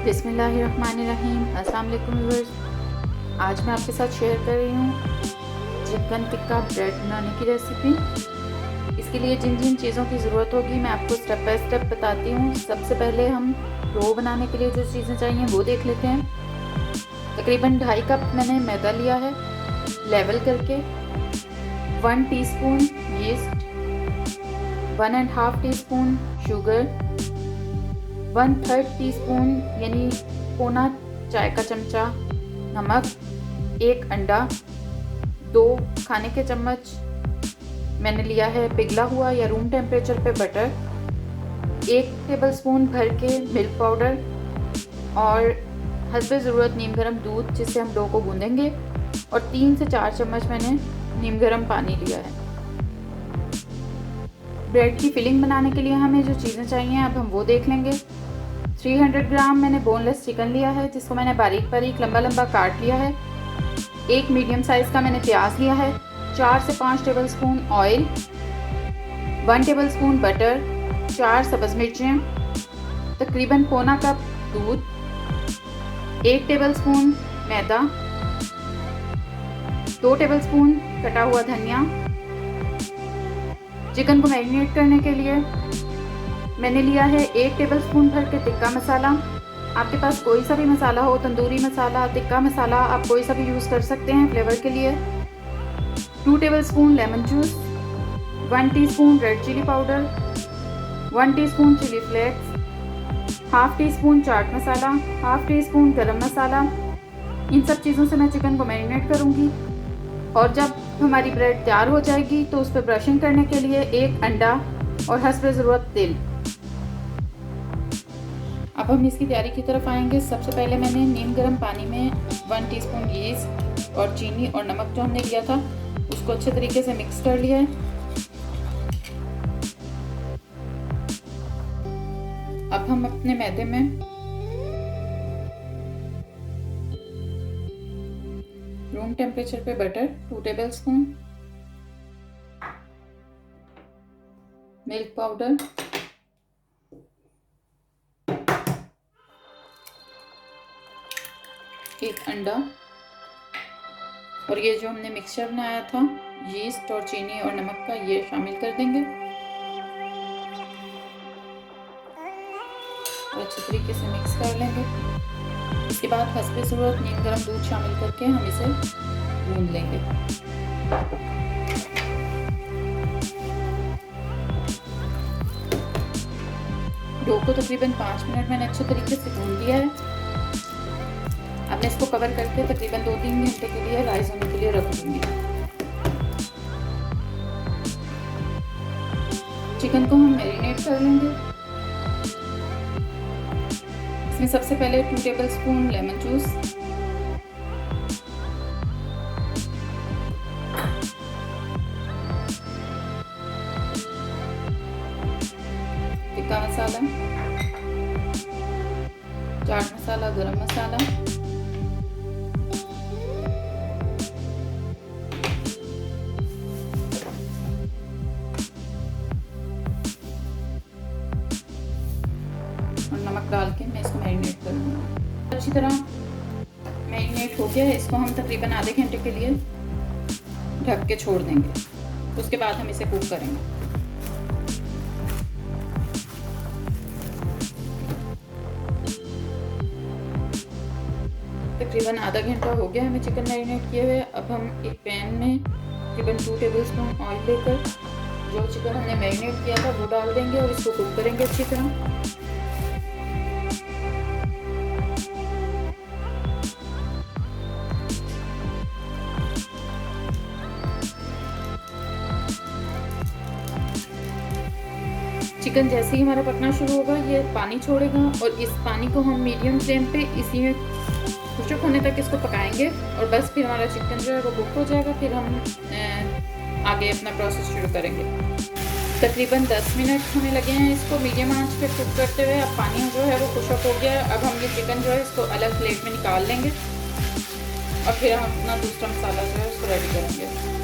बिस्मिल्लाहिर्रहमानिर्रहीम। अस्सलाम वालेकुम व्यूअर्स। आज मैं आपके साथ शेयर कर रही हूँ चिकन टिक्का ब्रेड बनाने की रेसिपी। इसके लिए जिन जिन चीज़ों की ज़रूरत होगी मैं आपको स्टेप बाय स्टेप बताती हूँ। सबसे पहले हम रो बनाने के लिए जो चीज़ें चाहिए वो देख लेते हैं। तकरीबन 2.5 कप मैंने मैदा लिया है लेवल करके, 1 teaspoon yeast, 1.5 teaspoon sugar, 1/3 teaspoon यानी पौना चाय का चमचा नमक, 1 अंडा, 2 खाने के चम्मच मैंने लिया है पिघला हुआ या रूम टेम्परेचर पे बटर, 1 टेबलस्पून भर के मिल्क पाउडर और हस्बे ज़रूरत नीम गर्म दूध जिससे हम डो को गूंदेंगे, और 3 से 4 चम्मच मैंने नीम गर्म पानी लिया है। ब्रेड की फिलिंग बनाने के लिए हमें जो चीज़ें चाहिए अब हम वो देख लेंगे। 300 ग्राम मैंने बोनलेस चिकन लिया है जिसको मैंने बारीक बारीक लंबा लंबा काट लिया है। 1 मीडियम साइज़ का मैंने प्याज लिया है। 4 से 5 टेबलस्पून ऑयल, 1 टेबलस्पून बटर, 4 सब्ज़ मिर्चें, तकरीबन पौना कप दूध, 1 टेबलस्पून मैदा, 2 टेबलस्पून कटा हुआ धनिया। चिकन को मैरिनेट करने के लिए मैंने लिया है 1 टेबलस्पून भर के टिक्का मसाला। आपके पास कोई सा भी मसाला हो, तंदूरी मसाला, टिक्का मसाला, आप कोई सा भी यूज़ कर सकते हैं फ्लेवर के लिए। 2 tablespoon lemon juice, 1 teaspoon red chilli powder, 1 teaspoon chilli flakes, half teaspoon chaat masala, half teaspoon garam masala. इन सब चीज़ों से मैं चिकन को मैरिनेट करूँगी और जब हमारी ब्रेड तैयार हो जाएगी तो उस पर ब्रशिंग करने के लिए 1 अंडा और हस्बे ज़रूरत तेल। अब हम इसकी तैयारी की तरफ आएंगे। सबसे पहले मैंने नीम गर्म पानी में 1 टीस्पून यीस्ट और चीनी और नमक जो हमने लिया था उसको अच्छे तरीके से मिक्स कर लिया है। अब हम अपने मैदे में रूम टेम्परेचर पे बटर 2 टेबलस्पून, मिल्क पाउडर, एक अंडा और ये जो हमने मिक्सचर बनाया था यीस्ट और चीनी और नमक का, ये शामिल कर देंगे और अच्छे तरीके से मिक्स कर लेंगे। इसके बाद हस्बे ज़रूरत नीम गर्म दूध शामिल करके हम इसे गूंद लेंगे। डो को तकरीबन 5 मिनट मैंने अच्छे तरीके से गूंद लिया है। अब मैं इसको कवर करके तकरीबन 2-3 घंटे के लिए राइस होने के लिए रख दूंगी। चिकन को हम मैरिनेट कर लेंगे। इसमें सबसे पहले 2 tablespoon lemon juice, tikka masala, chaat masala, गरम मसाला, और नमक डाल के मैं इसको मैरिनेट करूँगी। अच्छी तरह मैरिनेट हो गया है। इसको हम तकरीबन आधे घंटे के लिए ढक के छोड़ देंगे। उसके बाद हम इसे कुक करेंगे। तकरीबन आधा घंटा हो गया हमें चिकन मैरिनेट किए हुए। अब हम एक पैन में तकरीबन 2 टेबलस्पून ऑयल लेकर जो चिकन हमने मैरिनेट किया था वो डाल देंगे और इसको कुक करेंगे अच्छी तरह। चिकन जैसे ही हमारा पकना शुरू होगा ये पानी छोड़ेगा और इस पानी को हम मीडियम फ्लेम पे इसी में खुश्क होने तक इसको पकाएंगे और बस फिर हमारा चिकन जो है वो कुक हो जाएगा। फिर हम आगे अपना प्रोसेस शुरू करेंगे। तकरीबन 10 मिनट हमें लगे हैं इसको मीडियम आंच पे कुक करते हुए। अब पानी जो है वो खुश्क हो गया है। अब हम ये चिकन जो है इसको अलग प्लेट में निकाल लेंगे और फिर हम अपना दूसरा मसाला जो है उसको रेडी करेंगे।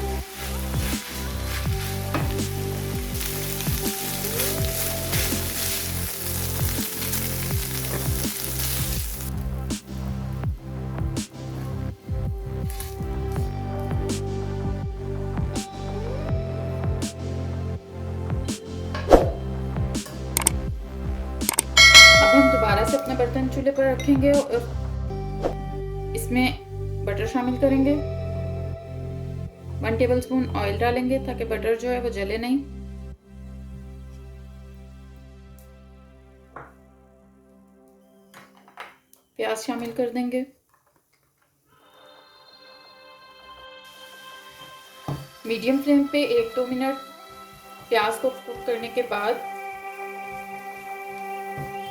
अपना बर्तन चूल्हे पर रखेंगे और इसमें बटर शामिल करेंगे। 1 टेबलस्पून ऑयल डालेंगे ताकि बटर जो है वो जले नहीं। प्याज शामिल कर देंगे। मीडियम फ्लेम पे 1-2 मिनट प्याज को कुक करने के बाद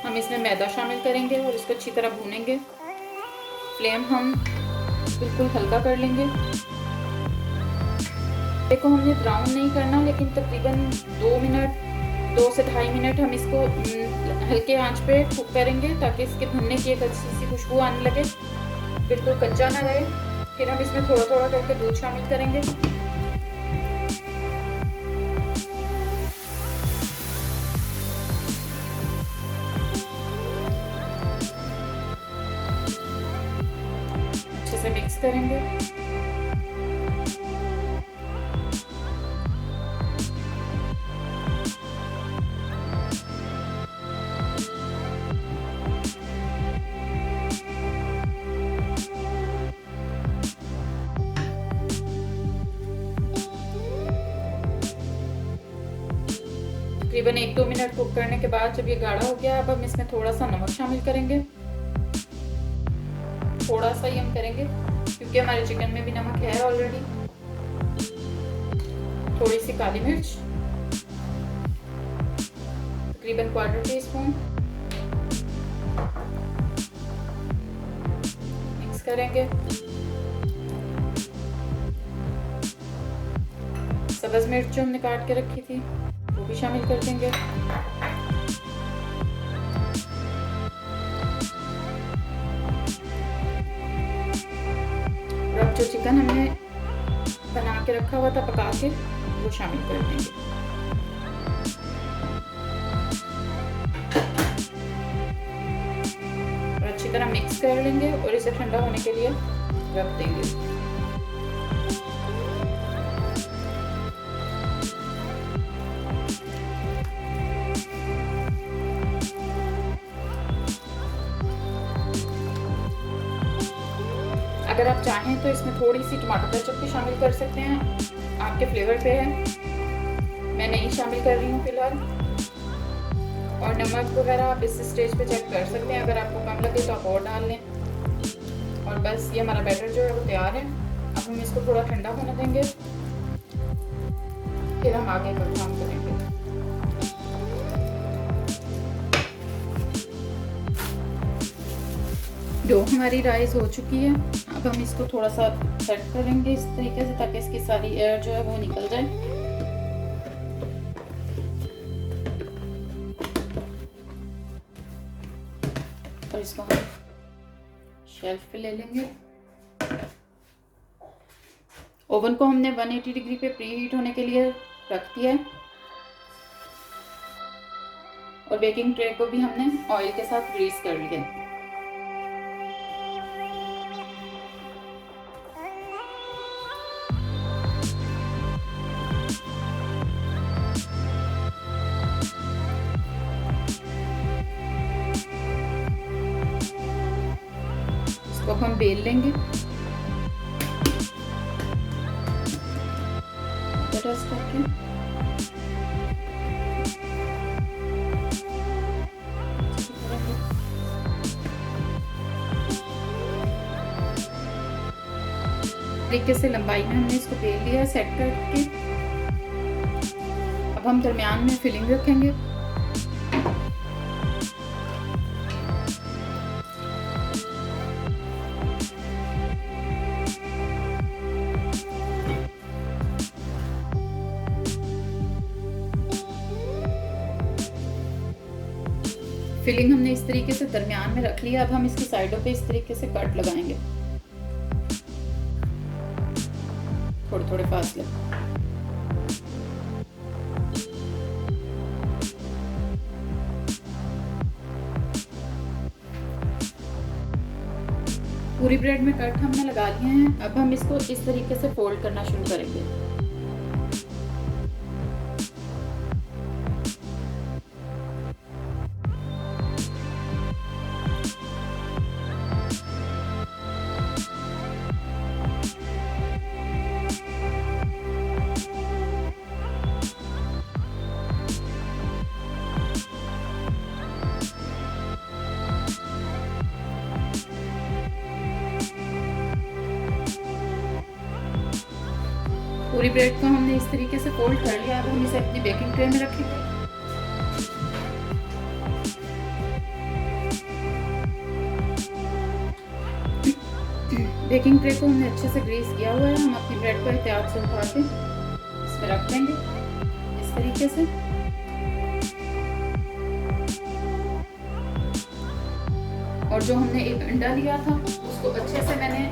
हम इसमें मैदा शामिल करेंगे और इसको अच्छी तरह भूनेंगे। फ्लेम हम बिल्कुल हल्का कर लेंगे। देखो हमने ब्राउन नहीं करना, लेकिन तकरीबन 2 से 2.5 मिनट हम इसको हल्के आंच पे कुक करेंगे ताकि इसके भुनने की एक अच्छी सी खुशबू आने लगे, बिल्कुल कच्चा ना रहे। फिर हम इसमें थोड़ा थोड़ा करके दूध शामिल करेंगे। अच्छे से मिक्स करेंगे। तकरीबन 1-2 मिनट कुक करने के बाद जब ये गाढ़ा हो गया, अब हम इसमें थोड़ा सा नमक शामिल करेंगे। थोड़ा सा ही हम करेंगे क्योंकि हमारे चिकन में भी नमक है ऑलरेडी। थोड़ी सी काली मिर्च, तकरीबन 1/4 टीस्पून। मिक्स करेंगे। सब्ज मिर्च जो हमने काट के रखी थी वो भी शामिल कर देंगे। और अब जो चिकन हमने बना के रखा हुआ था पका के, वो शामिल कर देंगे। और अच्छी तरह मिक्स कर लेंगे और इसे ठंडा होने के लिए रख देंगे। अगर आप चाहें तो इसमें थोड़ी सी टमाटर केचप भी शामिल कर सकते हैं, आपके फ्लेवर पे है। मैं नहीं शामिल कर रही हूँ फिलहाल। और नमक वगैरह आप इस स्टेज पे चेक कर सकते हैं, अगर आपको कम लगे तो आप और डाल लें। और बस ये हमारा बैटर जो है वो तैयार है। अब हम इसको थोड़ा ठंडा होने देंगे, फिर हम आगे का काम करेंगे। डो हमारी राइस हो चुकी है। अब हम इसको थोड़ा सा सेट करेंगे इस तरीके से ताकि इसकी सारी एयर जो है वो निकल जाए। और इसको हम शेल्फ पे ले लेंगे। ओवन को हमने 180 डिग्री पे प्री हीट होने के लिए रख दिया है। और बेकिंग ट्रे को भी हमने ऑयल के साथ ग्रीस कर लिया है। इसको हम बेल लेंगे। तरीके से लंबाई में हमने इसको बेल लिया सेट करके। अब हम दरमियान में फिलिंग रखेंगे। फिलिंग हमने इस तरीके से दरमियान में रख लिया। अब हम इसकी साइडों पे इस तरीके से कट लगाएंगे, थोड़े थोड़े फासले। पूरी ब्रेड में कट हमने लगा लिए हैं। अब हम इसको इस तरीके से फोल्ड करना शुरू करेंगे। पूरी ब्रेड को हमने इस तरीके से फोल्ड कर लिया। अब हम इसे अपनी बेकिंग ट्रे में रखेंगे। बेकिंग ट्रे को हमने अच्छे से ग्रीस किया हुआ है। हम अपनी ब्रेड को एहतियात से उठा के इसमें रख देंगे इस तरीके से। और जो हमने एक अंडा लिया था उसको अच्छे से मैंने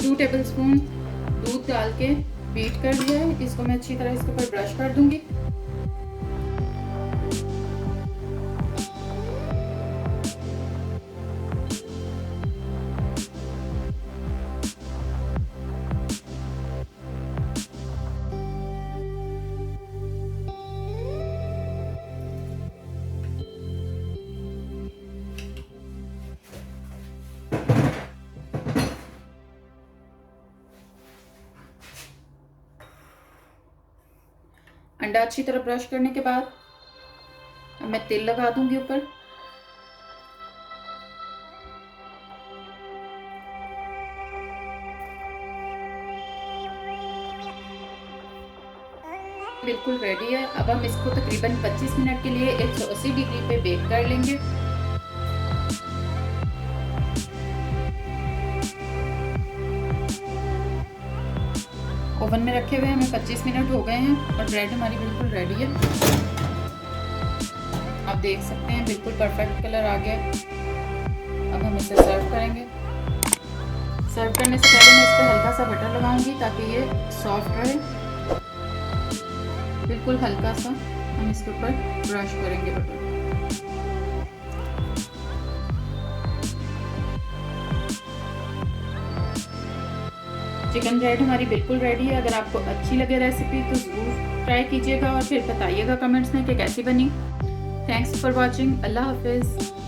2 टेबलस्पून दूध डाल के बीट कर दिया है। इसको मैं अच्छी तरह इसके ऊपर ब्रश कर दूंगी। अंडा अच्छी तरह ब्रश करने के बाद अब मैं तेल लगा दूंगी ऊपर। बिल्कुल रेडी है। अब हम इसको तकरीबन 25 मिनट के लिए 180 डिग्री पे बेक कर लेंगे। ओवन में रखे हुए हमें 25 मिनट हो गए हैं और ब्रेड हमारी बिल्कुल रेडी है। आप देख सकते हैं बिल्कुल परफेक्ट कलर आ गया। अब हम इसे सर्व करेंगे। सर्व करने से पहले मैं इस पर हल्का सा बटर लगाऊंगी ताकि ये सॉफ्ट रहे। बिल्कुल हल्का सा हम इसके ऊपर ब्रश करेंगे बटर। चिकन ब्रेड हमारी बिल्कुल रेडी है। अगर आपको अच्छी लगे रेसिपी तो ज़रूर ट्राई कीजिएगा और फिर बताइएगा कमेंट्स में कि कैसी बनी। Thanks for watching. अल्लाह हाफिज़।